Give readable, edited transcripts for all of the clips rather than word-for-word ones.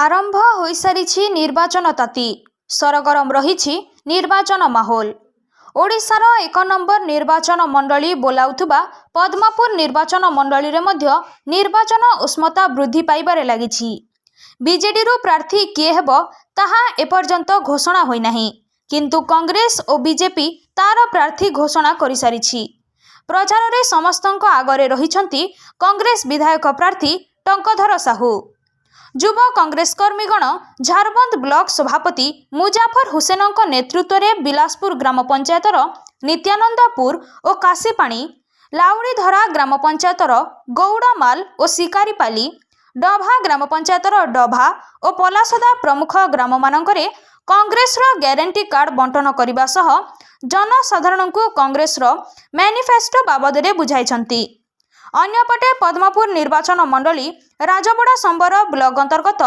आरंभ हो सारी निर्वाचन ताती सरगरम रही निर्वाचन माहौल। ओडिशार 1 नंबर निर्वाचन मंडली बोलाउथुबा पद्मपुर निर्वाचन मंडली रे मध्य निर्वाचन उष्मता वृद्धि पाइबारे लागिछि। बीजेडी रु प्रार्थी किए हेबो ताहा एपर्यंत घोषणा होई नाही, किंतु कांग्रेस और बीजेपी तार प्रार्थी घोषणा करि सारिछि। प्रचार रे समस्तंक आगरे रहिछंती कांग्रेस विधायक प्रार्थी टंकधर साहू। युव कांग्रेस कर्मीगण झारबंद ब्लॉक सभापति मुजाफर हुसैन नेतृत्व में बिलासपुर ग्राम पंचायतर नित्यानंदपुर और काशीपाणी, लाउड़ीधरा ग्राम पंचायतर गौड़माल और शिकारीपाली, डभा ग्राम पंचायतर डभा और पलासदा प्रमुख ग्राम मानकरे कांग्रेस ग्यारंटी कार्ड बंटन करने सह जनसाधारण को कांग्रेस मैनिफेस्टो बाबद में बुझाई। अन्यपटे पद्मपुर निर्वाचन मंडली राजबड़ा संबर ब्लॉक अंतर्गत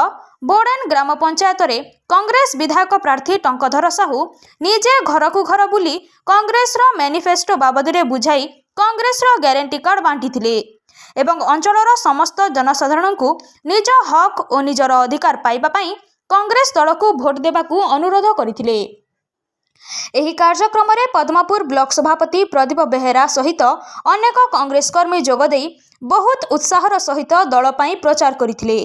बोडेन ग्राम पंचायत रे कांग्रेस विधायक प्रार्थी टंकधर साहू निजे घर को घर बुली कांग्रेस मैनिफेस्टो बाबद में बुझाई कांग्रेस ग्यारंटी कार्ड बांटी एवं अंचलर समस्त जनसाधारण को निज हक और निजर अधिकार पाइबा पई कांग्रेस दल को भोट देबाकू अनुरोध करथिले। एही कार्यक्रम में पद्मपुर ब्लॉक सभापति प्रदीप बेहेरा सहित अनेक कांग्रेस कर्मी जोगदे बहुत उत्साहर सहित दल पई प्रचार करथिले।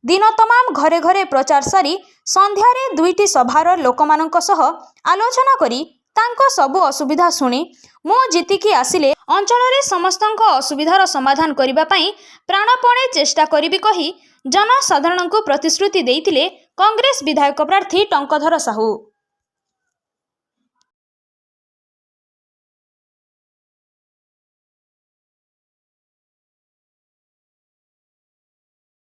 दिन तमाम घरे घरे प्रचार सारी संध्यारे 2टी सभार लोकमानक सह आलोचना करी तांको सबु असुविधा सुनी मु जीतिकी आसिले अंचल रे समस्तंक असुविधार समाधान करिबा पई प्राणपणे चेष्टा करिबी कही जनसाधारण को प्रतिश्रुति देइतिले कांग्रेस विधायक प्रार्थी टंकधर साहू।